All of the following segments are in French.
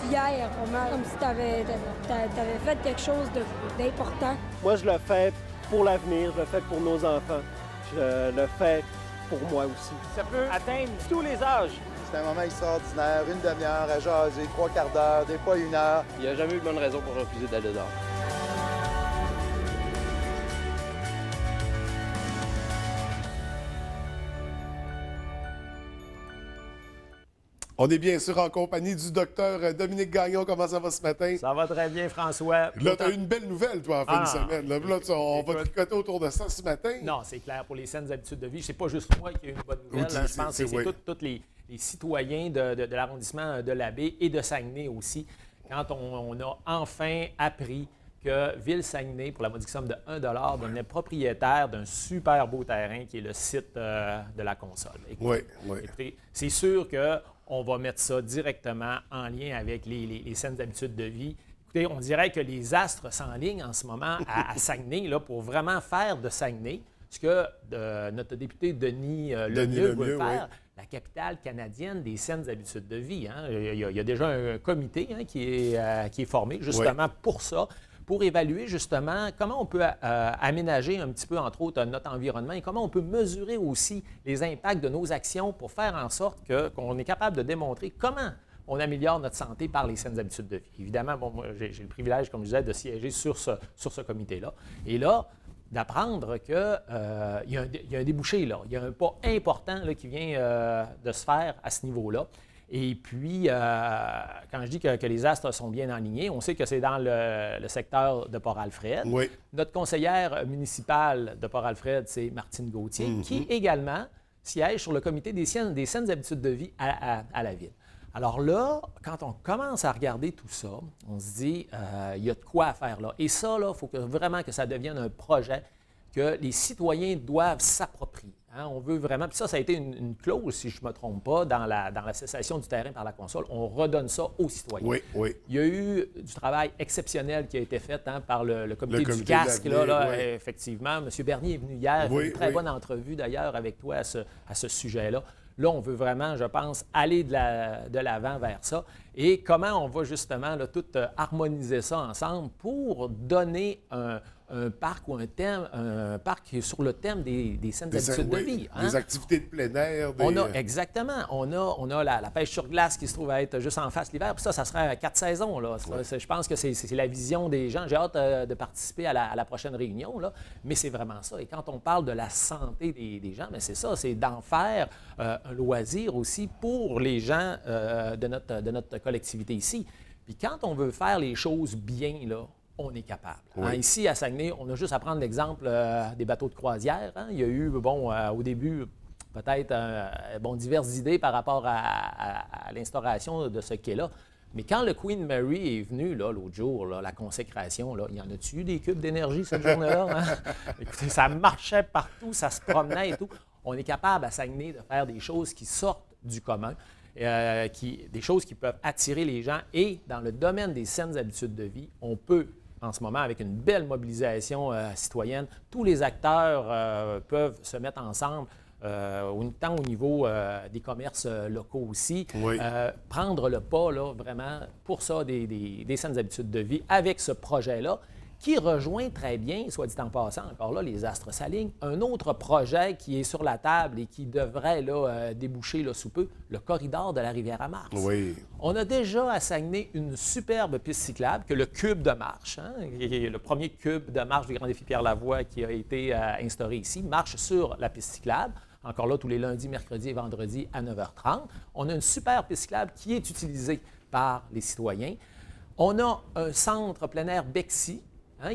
fier, vraiment, comme si tu avais fait quelque chose d'important. Moi, je le fais pour l'avenir, je le fais pour nos enfants. Je le fais pour moi aussi. Ça peut atteindre tous les âges. C'est un moment extraordinaire, une demi-heure à jaser, 3/4 d'heure, des fois 1 heure. Il n'y a jamais eu de bonne raison pour refuser d'aller dehors. On est bien sûr en compagnie du docteur Dominique Gagnon. Comment ça va ce matin? Ça va très bien, François. Là, tu as eu une belle nouvelle, toi, en fin de semaine. Là, on va tricoter autour de ça ce matin. Non, c'est clair. Pour les saines habitudes de vie, c'est pas juste moi qui ai eu une bonne nouvelle. Oui, je pense que c'est tous les citoyens de l'arrondissement de la Baie et de Saguenay aussi, quand on a enfin appris que Ville-Saguenay, pour la modique somme de 1 devenait propriétaire d'un super beau terrain qui est le site de la console. Écoutez, c'est sûr qu'on va mettre ça directement en lien avec les saines habitudes de vie. Écoutez, on dirait que les astres s'enlignent en ce moment à Saguenay là, pour vraiment faire de Saguenay ce que notre député Denis Lemieux veut faire. Oui. La capitale canadienne des saines habitudes de vie. Hein. Il y a déjà un comité qui est formé justement pour ça, pour évaluer justement comment on peut aménager un petit peu, entre autres, notre environnement et comment on peut mesurer aussi les impacts de nos actions pour faire en sorte qu'on est capable de démontrer comment on améliore notre santé par les saines habitudes de vie. Évidemment, moi, j'ai le privilège, comme je disais, de siéger sur ce comité-là. Et là, d'apprendre qu'il y a un débouché, là. Il y a un pas important là, qui vient de se faire à ce niveau-là. Et puis, quand je dis que les astres sont bien alignés, on sait que c'est dans le secteur de Port-Alfred. Oui. Notre conseillère municipale de Port-Alfred, c'est Martine Gauthier, qui également siège sur le comité des saines habitudes de vie à la ville. Alors là, quand on commence à regarder tout ça, on se dit, il y a de quoi faire là. Et ça, il faut vraiment que ça devienne un projet que les citoyens doivent s'approprier. Hein? On veut vraiment... Puis ça a été une clause, si je ne me trompe pas, dans la cessation du terrain par la console. On redonne ça aux citoyens. Oui, oui. Il y a eu du travail exceptionnel qui a été fait par le comité du casque. Là, effectivement, M. Bernier est venu hier, il a fait une très bonne entrevue d'ailleurs avec toi à ce sujet-là. Là, on veut vraiment, je pense, aller de l'avant vers ça. Et comment on va justement là, tout harmoniser ça ensemble pour donner un parc ou un parc qui est sur le thème des saines habitudes de vie. Hein? Des activités de plein air. Exactement. On a la pêche sur glace qui se trouve à être juste en face l'hiver. Puis ça serait 4 saisons. Là. Je pense que c'est la vision des gens. J'ai hâte de participer à la prochaine réunion. Là. Mais c'est vraiment ça. Et quand on parle de la santé des gens, c'est ça, c'est d'en faire un loisir aussi pour les gens de notre collectivité ici. Puis quand on veut faire les choses bien, là, on est capable. Oui. Hein, ici, à Saguenay, on a juste à prendre l'exemple des bateaux de croisière. Hein. Il y a eu, au début, peut-être diverses idées par rapport à l'instauration de ce quai-là. Mais quand le Queen Mary est venu l'autre jour, là, la consécration, là, il y en a-tu eu des cubes d'énergie cette journée-là? Hein? Écoutez, ça marchait partout, ça se promenait et tout. On est capable à Saguenay de faire des choses qui sortent du commun. Des choses qui peuvent attirer les gens. Et dans le domaine des saines habitudes de vie, on peut, en ce moment, avec une belle mobilisation citoyenne, tous les acteurs peuvent se mettre ensemble, tant au niveau des commerces locaux aussi, prendre le pas, là, vraiment, pour ça, des saines habitudes de vie avec ce projet-là, qui rejoint très bien, soit dit en passant, encore là, les astres s'alignent, un autre projet qui est sur la table et qui devrait là, déboucher là, sous peu, le corridor de la rivière à Mars. Oui. On a déjà à Saguenay une superbe piste cyclable, que le cube de marche, qui est le premier cube de marche du Grand Défi Pierre-Lavoie qui a été instauré ici, marche sur la piste cyclable. Encore là, tous les lundis, mercredis et vendredis à 9h30. On a une super piste cyclable qui est utilisée par les citoyens. On a un centre plein air Bexy,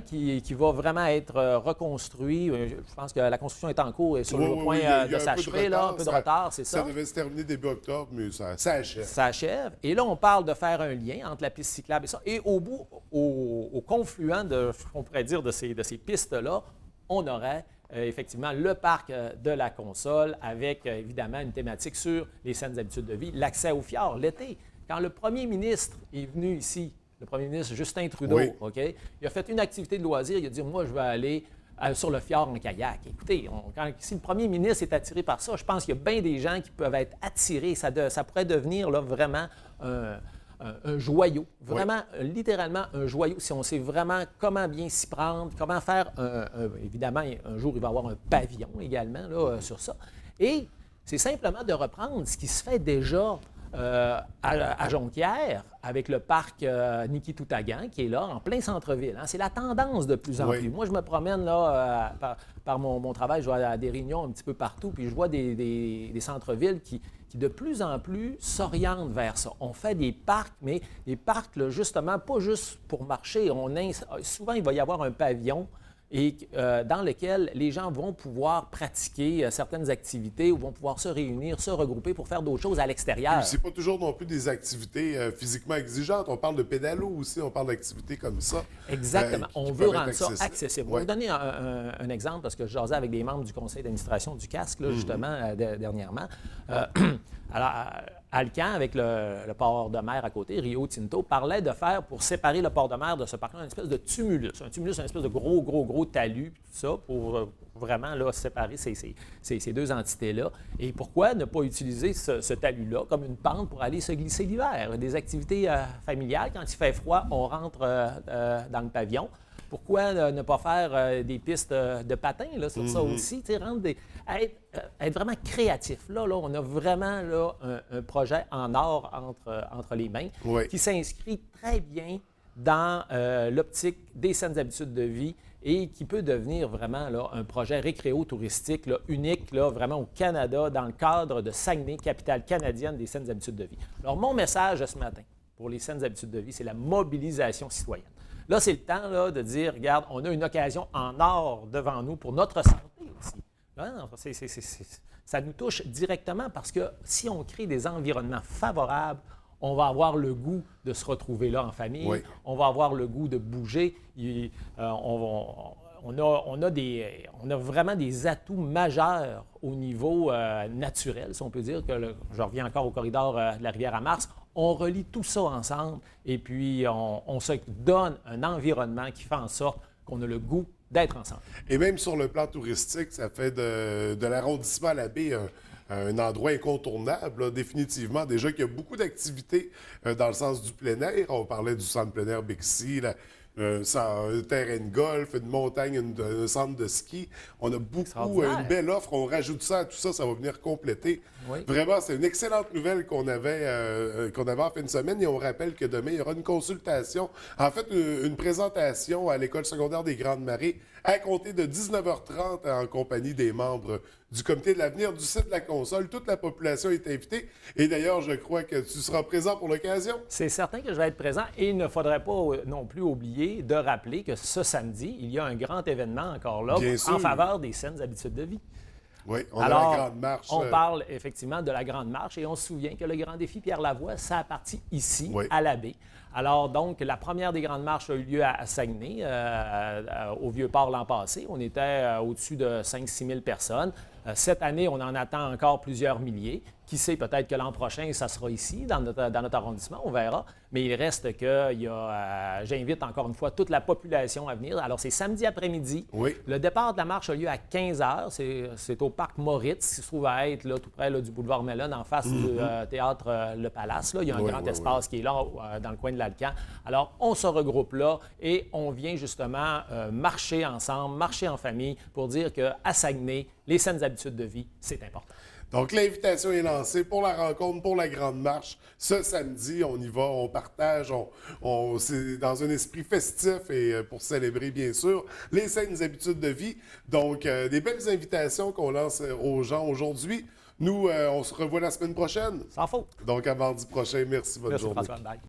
qui va vraiment être reconstruit. Je pense que la construction est en cours et sur le point de s'achever. Un peu de retard, c'est ça. Ça devait se terminer début octobre, mais ça achève. Ça achève. Et là, on parle de faire un lien entre la piste cyclable et ça. Et au confluent on pourrait dire, de ces pistes-là, on aurait effectivement le parc de la console avec, évidemment, une thématique sur les saines habitudes de vie, l'accès au fjord l'été. Quand le premier ministre est venu ici, le premier ministre Justin Trudeau, il a fait une activité de loisir. Il a dit, moi, je vais aller sur le fjord en kayak. Écoutez, si le premier ministre est attiré par ça, je pense qu'il y a bien des gens qui peuvent être attirés. Ça pourrait devenir là, vraiment un joyau, vraiment, littéralement un joyau, si on sait vraiment comment bien s'y prendre, comment faire évidemment, un jour, il va y avoir un pavillon également là, sur ça. Et c'est simplement de reprendre ce qui se fait déjà à Jonquière, avec le parc Niki-Toutagan, qui est là, en plein centre-ville. Hein. C'est la tendance de plus en plus. Moi, je me promène là, par mon travail, je vais à des réunions un petit peu partout, puis je vois des centres-villes qui de plus en plus s'orientent vers ça. On fait des parcs, mais des parcs, là, justement, pas juste pour marcher. Souvent, il va y avoir un pavillon et dans lequel les gens vont pouvoir pratiquer certaines activités ou vont pouvoir se réunir, se regrouper pour faire d'autres choses à l'extérieur. C'est pas toujours non plus des activités physiquement exigeantes. On parle de pédalo aussi, on parle d'activités comme ça. Exactement. On veut rendre ça accessible. accessible. Je vais vous donner un exemple parce que je jasais avec des membres du conseil d'administration du casque, là, justement, dernièrement. Alors, Alcan, avec le port de mer à côté, Rio Tinto, parlait de faire, pour séparer le port de mer de ce parc-là, une espèce de tumulus. Un tumulus, c'est une espèce de gros talus, tout ça, pour vraiment là, séparer ces deux entités-là. Et pourquoi ne pas utiliser ce talus-là comme une pente pour aller se glisser l'hiver? Des activités familiales, quand il fait froid, on rentre dans le pavillon. Pourquoi ne pas faire des pistes de patins là, sur ça aussi? Être vraiment créatif. Là, on a vraiment là, un projet en or entre les mains qui s'inscrit très bien dans l'optique des saines habitudes de vie et qui peut devenir vraiment là, un projet récréo-touristique là, unique là, vraiment au Canada dans le cadre de Saguenay, capitale canadienne des saines habitudes de vie. Alors, mon message ce matin pour les saines habitudes de vie, c'est la mobilisation citoyenne. Là, c'est le temps là, de dire, regarde, on a une occasion en or devant nous pour notre santé aussi. Là, ça nous touche directement parce que si on crée des environnements favorables, on va avoir le goût de se retrouver là en famille, on va avoir le goût de bouger. On a vraiment des atouts majeurs au niveau naturel, si on peut dire. Je reviens encore au corridor de la rivière à Mars. On relie tout ça ensemble et puis on se donne un environnement qui fait en sorte qu'on a le goût d'être ensemble. Et même sur le plan touristique, ça fait de l'arrondissement à la baie un endroit incontournable, là, définitivement. Déjà qu'il y a beaucoup d'activités dans le sens du plein air. On parlait du centre plein air Bixi, un terrain de golf, une montagne, un centre de ski. On a beaucoup, une belle offre. On rajoute ça à tout ça, ça va venir compléter. Vraiment, c'est une excellente nouvelle qu'on avait en fin de semaine. Et on rappelle que demain, il y aura une consultation, en fait, une présentation à l'École secondaire des Grandes Marées à compter de 19h30 en compagnie des membres du comité de l'avenir du site de la console. Toute la population est invitée. Et d'ailleurs, je crois que tu seras présent pour l'occasion. C'est certain que je vais être présent et il ne faudrait pas non plus oublier de rappeler que ce samedi, il y a un grand événement encore là en faveur des saines habitudes de vie. Oui, on Alors, a la Grande Marche. On parle effectivement de la Grande Marche et on se souvient que le Grand Défi Pierre Lavoie, ça a parti ici, à la baie. Alors donc, la première des Grandes Marches a eu lieu à Saguenay, au Vieux-Port l'an passé. On était au-dessus de 5-6 000 personnes. Cette année, on en attend encore plusieurs milliers. Qui sait, peut-être que l'an prochain, ça sera ici, dans notre arrondissement, on verra. Mais il reste que j'invite encore une fois toute la population à venir. Alors, c'est samedi après-midi. Le départ de la marche a lieu à 15 h. C'est au parc Moritz, qui se trouve à être là, tout près là, du boulevard Mellon, en face du théâtre Le Palace. Là. Il y a un grand espace qui est là, dans le coin de l'Alcan. Alors, on se regroupe là et on vient justement marcher ensemble, marcher en famille pour dire qu'à Saguenay, les saines habitudes de vie, c'est important. Donc, l'invitation est lancée pour la rencontre, pour la Grande Marche. Ce samedi, on y va, on partage, c'est dans un esprit festif et pour célébrer, bien sûr, les saines habitudes de vie. Donc, des belles invitations qu'on lance aux gens aujourd'hui. Nous, on se revoit la semaine prochaine. Sans faute. Donc, à mardi prochain. Merci, bonne journée. François, bye.